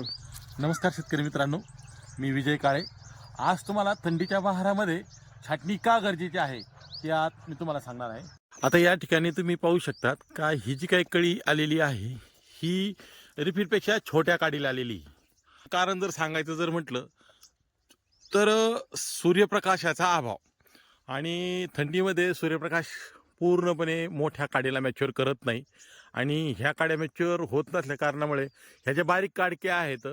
नमस्कार शेतकरी मित्रांनो, मी विजय काळे. आज तुम्हाला थंडीच्या बहारामध्ये छाटणी का गरजेची आहे ते आज मी तुम्हाला सांगणार आहे. आता या ठिकाणी तुम्ही पाहू शकतात का ही जी काही कळी आलेली आहे ही रिफिलपेक्षा छोट्या काडीला आलेली. कारण जर सांगायचं जर म्हटलं तर सूर्यप्रकाशाचा अभाव आणि थंडीमध्ये सूर्यप्रकाश पूर्णपणे मोठ्या काडीला मॅच्युअर करत नाही आणि ह्या काड्या मॅच्युअर होत नसल्या कारणामुळे ह्या ज्या बारीक काडक्या आहेत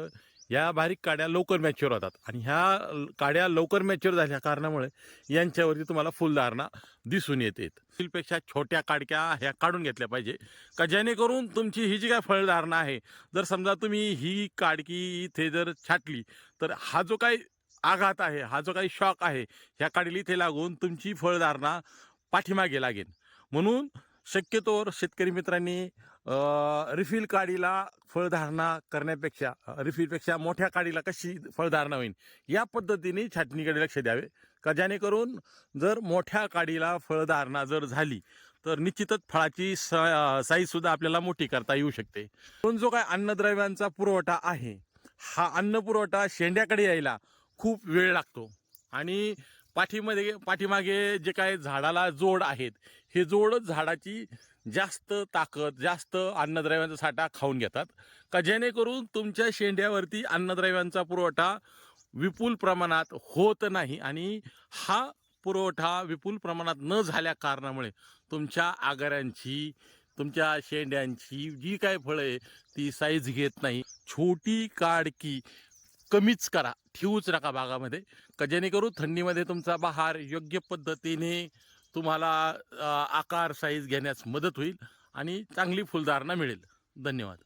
या बारीक काड्या लवकर मॅच्युअर होतात आणि ह्या काड्या लवकर मॅच्युअर झाल्या कारणामुळे यांच्यावरती तुम्हाला फुलधारणा दिसून येते. पेक्षा छोट्या काडक्या ह्या काढून घेतल्या पाहिजे का जेणेकरून तुमची ही जी काय फळधारणा आहे, जर समजा तुम्ही ही काडकी इथे जर छाटली तर हा जो काही आघात आहे, हा जो काही शॉक आहे ह्या काडीला इथे लागून तुमची फळधारणा पाठीमागे लागेल. म्हणून शक्यतोवर शेतकरी मित्रांनी रिफिल काडीला फळधारणा करण्यापेक्षा रिफिलपेक्षा मोठ्या काडीला कशी फळधारणा होईल या पद्धतीने छाटणीकडे लक्ष द्यावे का जेणेकरून जर मोठ्या काडीला फळधारणा जर झाली तर निश्चितच फळाची साईजसुद्धा आपल्याला मोठी करता येऊ शकते. पण जो काय अन्नद्रव्यांचा पुरवठा आहे हा अन्न पुरवठा शेंड्याकडे यायला खूप वेळ लागतो आणि पाठीमागे जे काय झाडाला जोड आहेत हे जोड झाडाची जास्त ताकद जास्त अन्नद्रव्यांचा साठा खाऊन घेतात का जेणेकरून तुमच्या शेंड्यावरती अन्नद्रव्यांचा पुरवठा विपुल प्रमाणात होत नाही आणि हा पुरवठा विपुल प्रमाणात न झाल्या कारणामुळे तुमच्या आगारांची तुमच्या शेंड्यांची जी काय फळं आहे ती साईज घेत नाही. छोटी काडकी कमीच करा, ठेवूच नका बागामध्ये का जेणेकरून थंडीमध्ये तुमचा बहार योग्य पद्धतीने तुम्हाला आकार साईज घेण्यास मदत होईल आणि चांगली फुलधारणा मिळेल. धन्यवाद.